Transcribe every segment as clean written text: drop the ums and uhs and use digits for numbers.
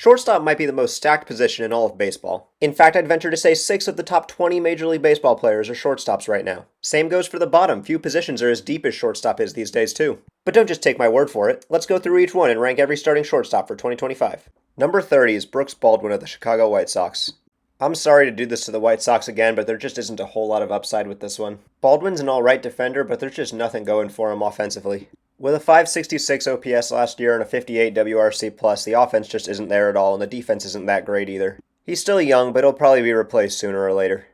Shortstop might be the most stacked position in all of baseball. In fact, I'd venture to say 6 of the top 20 Major League Baseball players are shortstops right now. Same goes for the bottom. Few positions are as deep as shortstop is these days, too. But don't just take my word for it. Let's go through each one and rank every starting shortstop for 2025. Number 30 is Brooks Baldwin of the Chicago White Sox. I'm sorry to do this to the White Sox again, but there just isn't a whole lot of upside with this one. Baldwin's an alright defender, but there's just nothing going for him offensively. With a 566 OPS last year and a 58 WRC+, the offense just isn't there at all, and the defense isn't that great either. He's still young, but he'll probably be replaced sooner or later.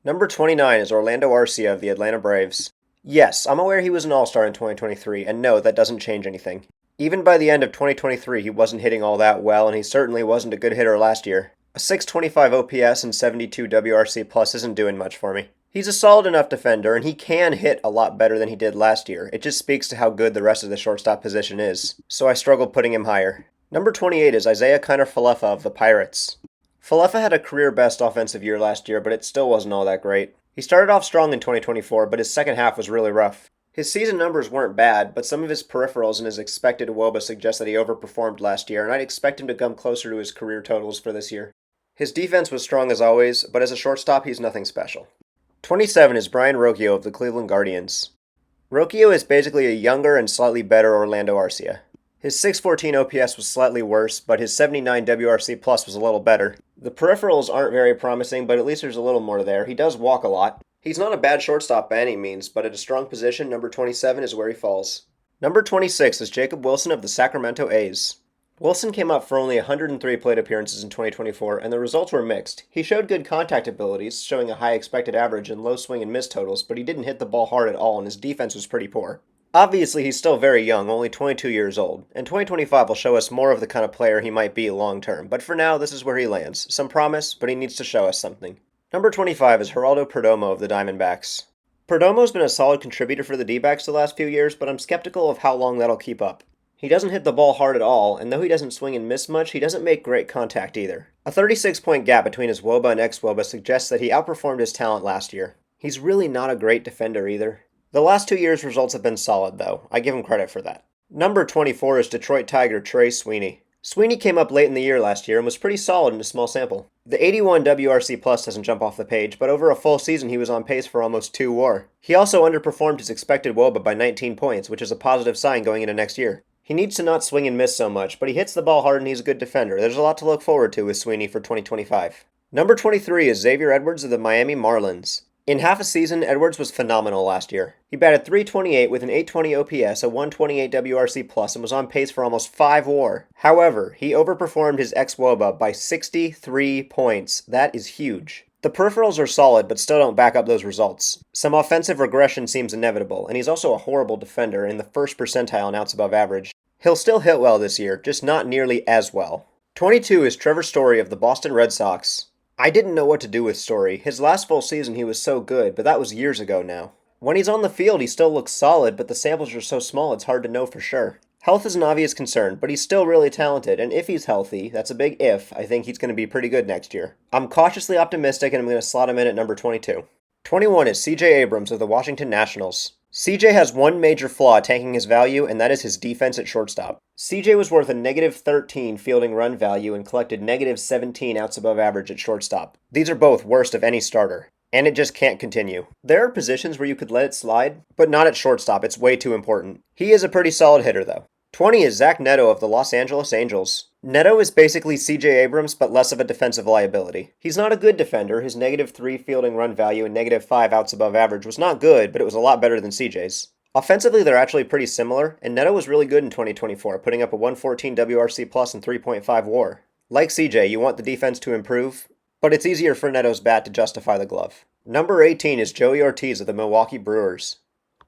Number 29 is Orlando Arcia of the Atlanta Braves. Yes, I'm aware he was an all-star in 2023, and no, that doesn't change anything. Even by the end of 2023, he wasn't hitting all that well, and he certainly wasn't a good hitter last year. A 625 OPS and 72 WRC+ isn't doing much for me. He's a solid enough defender, and he can hit a lot better than he did last year. It just speaks to how good the rest of the shortstop position is, so I struggle putting him higher. Number 28 is Isaiah Kiner-Falefa of the Pirates. Falefa had a career-best offensive year last year, but it still wasn't all that great. He started off strong in 2024, but his second half was really rough. His season numbers weren't bad, but some of his peripherals and his expected WOBA suggest that he overperformed last year, and I'd expect him to come closer to his career totals for this year. His defense was strong as always, but as a shortstop, he's nothing special. 27 is Brian Rocchio of the Cleveland Guardians. Rocchio is basically a younger and slightly better Orlando Arcia. His 614 OPS was slightly worse, but his 79 WRC+ was a little better. The peripherals aren't very promising, but at least there's a little more there. He does walk a lot. He's not a bad shortstop by any means, but at a strong position, number 27 is where he falls. Number 26 is Jacob Wilson of the Sacramento A's. Wilson came up for only 103 plate appearances in 2024, and the results were mixed. He showed good contact abilities, showing a high expected average and low swing and miss totals, but he didn't hit the ball hard at all, and his defense was pretty poor. Obviously, he's still very young, only 22 years old, and 2025 will show us more of the kind of player he might be long term, but for now, this is where he lands. Some promise, but he needs to show us something. Number 25 is Geraldo Perdomo of the Diamondbacks. Perdomo's been a solid contributor for the D-backs the last few years, but I'm skeptical of how long that'll keep up. He doesn't hit the ball hard at all, and though he doesn't swing and miss much, he doesn't make great contact either. A 36-point gap between his WOBA and ex-WOBA suggests that he outperformed his talent last year. He's really not a great defender either. The last 2 years' results have been solid, though. I give him credit for that. Number 24 is Detroit Tiger Trey Sweeney. Sweeney came up late in the year last year and was pretty solid in a small sample. The 81 WRC+ doesn't jump off the page, but over a full season he was on pace for almost 2 WAR. He also underperformed his expected WOBA by 19 points, which is a positive sign going into next year. He needs to not swing and miss so much, but he hits the ball hard and he's a good defender. There's a lot to look forward to with Sweeney for 2025. Number 23 is Xavier Edwards of the Miami Marlins. In half a season, Edwards was phenomenal last year. He batted .328 with an .820 OPS, a .128 WRC+, and was on pace for almost 5 WAR. However, he overperformed his ex-WOBA by 63 points. That is huge. The peripherals are solid, but still don't back up those results. Some offensive regression seems inevitable, and he's also a horrible defender in the first percentile in outs above average. He'll still hit well this year, just not nearly as well. 22 is Trevor Story of the Boston Red Sox. I didn't know what to do with Story. His last full season he was so good, but that was years ago now. When he's on the field he still looks solid, but the samples are so small it's hard to know for sure. Health is an obvious concern, but he's still really talented, and if he's healthy, that's a big if, I think he's going to be pretty good next year. I'm cautiously optimistic and I'm going to slot him in at number 22. 21 is CJ Abrams of the Washington Nationals. CJ has one major flaw tanking his value, and that is his defense at shortstop. CJ was worth a -13 fielding run value and collected -17 outs above average at shortstop. These are both worst of any starter, and it just can't continue. There are positions where you could let it slide, but not at shortstop. It's way too important. He is a pretty solid hitter, though. 20 is Zach Neto of the Los Angeles Angels. Neto is basically CJ Abrams, but less of a defensive liability. He's not a good defender. His -3 fielding run value and -5 outs above average was not good, but it was a lot better than CJ's. Offensively, they're actually pretty similar, and Neto was really good in 2024, putting up a 114 WRC+ and 3.5 WAR. Like CJ, you want the defense to improve, but it's easier for Neto's bat to justify the glove. Number 18 is Joey Ortiz of the Milwaukee Brewers.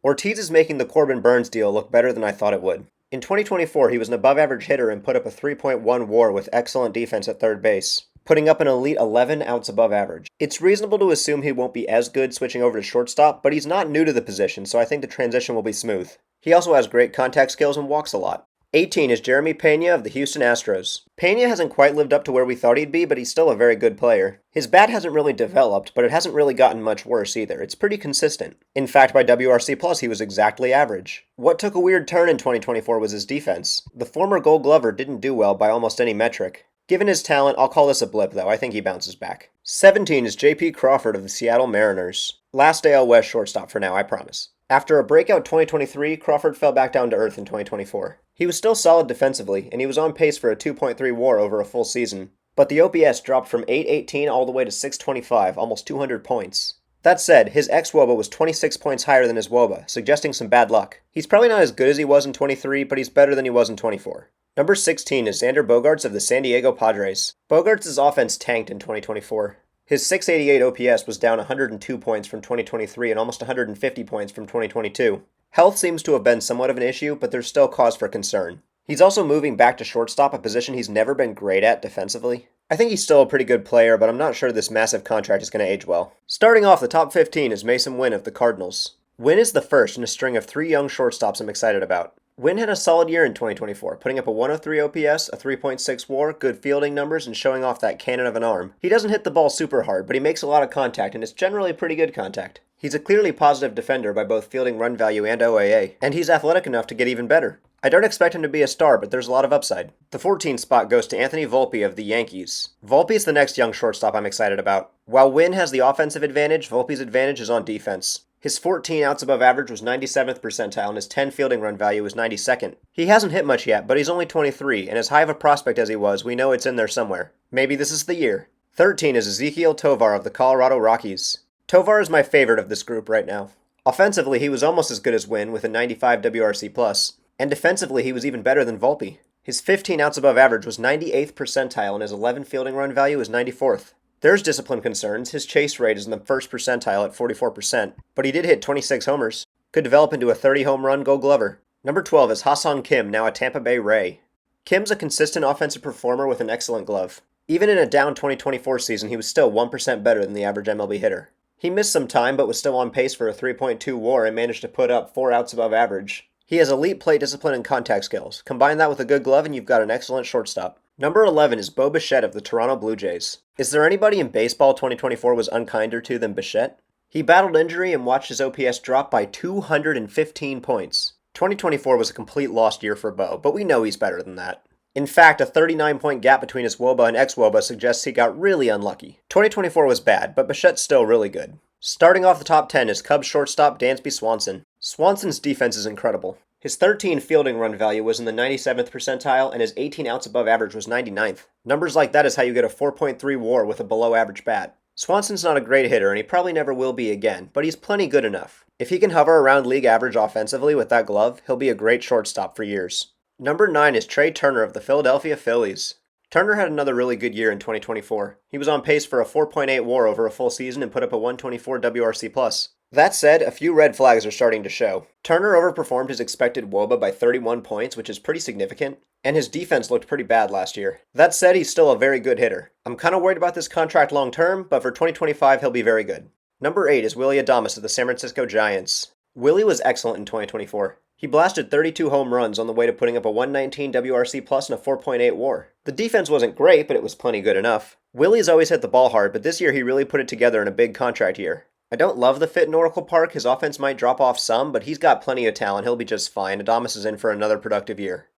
Ortiz is making the Corbin Burns deal look better than I thought it would. In 2024, he was an above-average hitter and put up a 3.1 WAR with excellent defense at third base, putting up an elite 11 outs above average. It's reasonable to assume he won't be as good switching over to shortstop, but he's not new to the position, so I think the transition will be smooth. He also has great contact skills and walks a lot. 18 is Jeremy Pena of the Houston Astros. Pena hasn't quite lived up to where we thought he'd be, but he's still a very good player. His bat hasn't really developed, but it hasn't really gotten much worse either. It's pretty consistent. In fact, by WRC+, he was exactly average. What took a weird turn in 2024 was his defense. The former Gold Glover didn't do well by almost any metric. Given his talent, I'll call this a blip, though. I think he bounces back. 17 is J.P. Crawford of the Seattle Mariners. Last AL West shortstop for now, I promise. After a breakout 2023, Crawford fell back down to earth in 2024. He was still solid defensively, and he was on pace for a 2.3 WAR over a full season. But the OPS dropped from 818 all the way to 625, almost 200 points. That said, his ex-WOBA was 26 points higher than his WOBA, suggesting some bad luck. He's probably not as good as he was in 23, but he's better than he was in 24. Number 16 is Xander Bogaerts of the San Diego Padres. Bogaerts' offense tanked in 2024. His 688 OPS was down 102 points from 2023 and almost 150 points from 2022. Health seems to have been somewhat of an issue, but there's still cause for concern. He's also moving back to shortstop, a position he's never been great at defensively. I think he's still a pretty good player, but I'm not sure this massive contract is going to age well. Starting off the top 15 is Mason Wynn of the Cardinals. Wynn is the first in a string of 3 young shortstops I'm excited about. Wynn had a solid year in 2024, putting up a 103 OPS, a 3.6 WAR, good fielding numbers, and showing off that cannon of an arm. He doesn't hit the ball super hard, but he makes a lot of contact, and it's generally pretty good contact. He's a clearly positive defender by both fielding run value and OAA, and he's athletic enough to get even better. I don't expect him to be a star, but there's a lot of upside. The 14th spot goes to Anthony Volpe of the Yankees. Volpe is the next young shortstop I'm excited about. While Wynn has the offensive advantage, Volpe's advantage is on defense. His 14 outs above average was 97th percentile, and his 10 fielding run value was 92nd. He hasn't hit much yet, but he's only 23, and as high of a prospect as he was, we know it's in there somewhere. Maybe this is the year. 13 is Ezequiel Tovar of the Colorado Rockies. Tovar is my favorite of this group right now. Offensively, he was almost as good as Wynn with a 95 WRC+, and defensively, he was even better than Volpe. His 15 outs above average was 98th percentile, and his 11 fielding run value is 94th. There's discipline concerns. His chase rate is in the first percentile at 44%, but he did hit 26 homers. Could develop into a 30 home run Gold Glover. Number 12 is Ha-Seong Kim, now a Tampa Bay Ray. Kim's a consistent offensive performer with an excellent glove. Even in a down 2024 season, he was still 1% better than the average MLB hitter. He missed some time, but was still on pace for a 3.2 WAR and managed to put up 4 outs above average. He has elite plate discipline and contact skills. Combine that with a good glove and you've got an excellent shortstop. Number 11 is Bo Bichette of the Toronto Blue Jays. Is there anybody in baseball 2024 was unkinder to than Bichette? He battled injury and watched his OPS drop by 215 points. 2024 was a complete lost year for Bo, but we know he's better than that. In fact, a 39-point gap between his WOBA and ex-WOBA suggests he got really unlucky. 2024 was bad, but Bichette's still really good. Starting off the top 10 is Cubs shortstop Dansby Swanson. Swanson's defense is incredible. His 13 fielding run value was in the 97th percentile, and his 18 outs above average was 99th. Numbers like that is how you get a 4.3 WAR with a below-average bat. Swanson's not a great hitter, and he probably never will be again, but he's plenty good enough. If he can hover around league average offensively with that glove, he'll be a great shortstop for years. Number 9 is Trey Turner of the Philadelphia Phillies. Turner had another really good year in 2024. He was on pace for a 4.8 WAR over a full season and put up a 124 WRC+. That said, a few red flags are starting to show. Turner overperformed his expected WOBA by 31 points, which is pretty significant, and his defense looked pretty bad last year. That said, he's still a very good hitter. I'm kind of worried about this contract long term, but for 2025, he'll be very good. Number 8 is Willy Adames of the San Francisco Giants. Willy was excellent in 2024. He blasted 32 home runs on the way to putting up a 119 WRC+ and a 4.8 WAR. The defense wasn't great, but it was plenty good enough. Willy's always hit the ball hard, but this year he really put it together in a big contract year. I don't love the fit in Oracle Park. His offense might drop off some, but he's got plenty of talent. He'll be just fine. Adames is in for another productive year.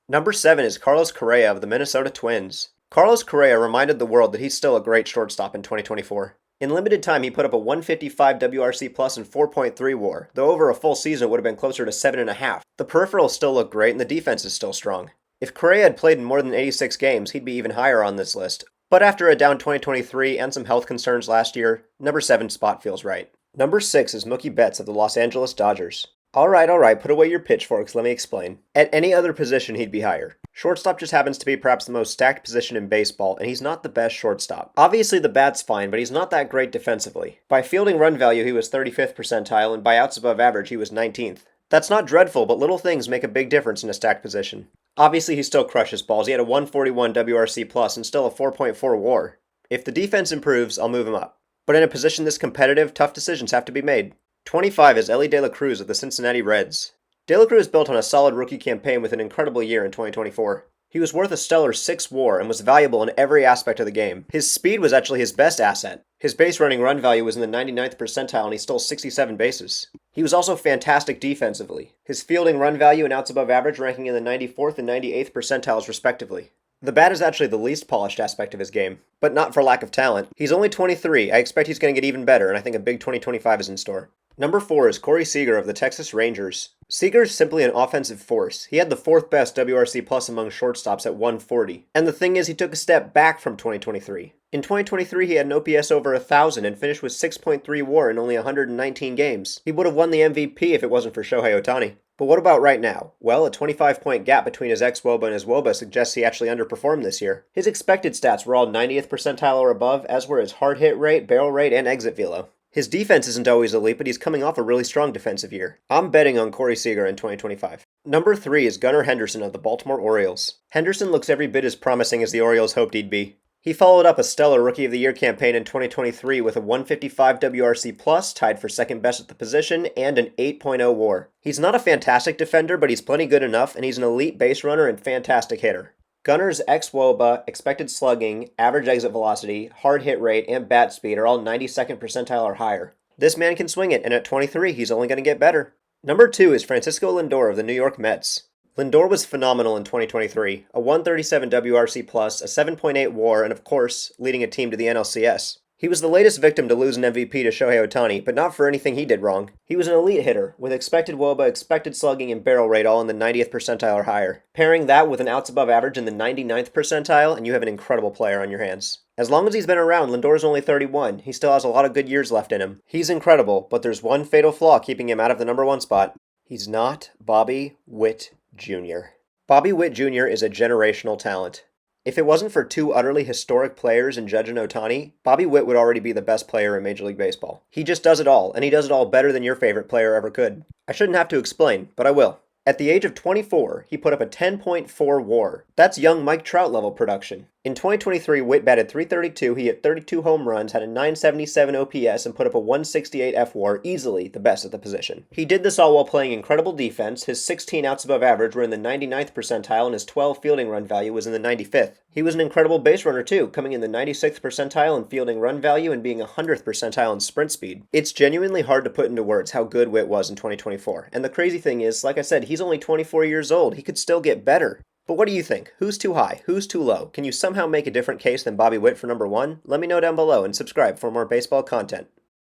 Number 7 is Carlos Correa of the Minnesota Twins. Carlos Correa reminded the world that he's still a great shortstop in 2024. In limited time, he put up a 155 WRC+ and 4.3 WAR, though over a full season it would have been closer to 7.5. The peripherals still look great and the defense is still strong. If Correa had played in more than 86 games, he'd be even higher on this list. But after a down 2023 and some health concerns last year, number 7 spot feels right. Number 6 is Mookie Betts of the Los Angeles Dodgers. Alright, put away your pitchforks, let me explain. At any other position, he'd be higher. Shortstop just happens to be perhaps the most stacked position in baseball, and he's not the best shortstop. Obviously, the bat's fine, but he's not that great defensively. By fielding run value, he was 35th percentile, and by outs above average, he was 19th. That's not dreadful, but little things make a big difference in a stacked position. Obviously, he still crushes balls. He had a 141 WRC+ and still a 4.4 WAR. If the defense improves, I'll move him up. But in a position this competitive, tough decisions have to be made. 25 is Elly De La Cruz of the Cincinnati Reds. De La Cruz built on a solid rookie campaign with an incredible year in 2024. He was worth a stellar 6 WAR and was valuable in every aspect of the game. His speed was actually his best asset. His base running run value was in the 99th percentile and he stole 67 bases. He was also fantastic defensively. His fielding run value and outs above average ranking in the 94th and 98th percentiles respectively. The bat is actually the least polished aspect of his game, but not for lack of talent. He's only 23, I expect he's going to get even better, and I think a big 2025 is in store. Number 4 is Corey Seager of the Texas Rangers. Seager is simply an offensive force. He had the 4th best WRC plus among shortstops at 140. And the thing is, he took a step back from 2023. In 2023, he had an OPS over 1,000 and finished with 6.3 WAR in only 119 games. He would have won the MVP if it wasn't for Shohei Ohtani. But what about right now? Well, a 25-point gap between his ex-WOBA and his WOBA suggests he actually underperformed this year. His expected stats were all 90th percentile or above, as were his hard hit rate, barrel rate, and exit velo. His defense isn't always elite, but he's coming off a really strong defensive year. I'm betting on Corey Seager in 2025. Number 3 is Gunnar Henderson of the Baltimore Orioles. Henderson looks every bit as promising as the Orioles hoped he'd be. He followed up a stellar Rookie of the Year campaign in 2023 with a 155 WRC plus, tied for second best at the position, and an 8.0 WAR. He's not a fantastic defender, but he's plenty good enough, and he's an elite base runner and fantastic hitter. Gunnar's ex-WOBA, expected slugging, average exit velocity, hard hit rate, and bat speed are all 92nd percentile or higher. This man can swing it, and at 23, he's only going to get better. Number 2 is Francisco Lindor of the New York Mets. Lindor was phenomenal in 2023, a 137 WRC+, a 7.8 WAR, and of course, leading a team to the NLCS. He was the latest victim to lose an MVP to Shohei Ohtani, but not for anything he did wrong. He was an elite hitter, with expected WOBA, expected slugging, and barrel rate all in the 90th percentile or higher. Pairing that with an outs above average in the 99th percentile, and you have an incredible player on your hands. As long as he's been around, Lindor's only 31. He still has a lot of good years left in him. He's incredible, but there's one fatal flaw keeping him out of the number 1 spot. He's not Bobby Witt Jr. Bobby Witt Jr. is a generational talent. If it wasn't for 2 utterly historic players in Judge and Ohtani, Bobby Witt would already be the best player in Major League Baseball. He just does it all, and he does it all better than your favorite player ever could. I shouldn't have to explain, but I will. At the age of 24, he put up a 10.4 WAR. That's young Mike Trout level production. In 2023, Witt batted .332, he hit 32 home runs, had a .977 OPS, and put up a .168 FWAR, easily the best at the position. He did this all while playing incredible defense. His 16 outs above average were in the 99th percentile, and his 12 fielding run value was in the 95th. He was an incredible base runner too, coming in the 96th percentile in fielding run value and being 100th percentile in sprint speed. It's genuinely hard to put into words how good Witt was in 2024. And the crazy thing is, like I said, he's only 24 years old. He could still get better. But what do you think? Who's too high? Who's too low? Can you somehow make a different case than Bobby Witt for number 1? Let me know down below and subscribe for more baseball content.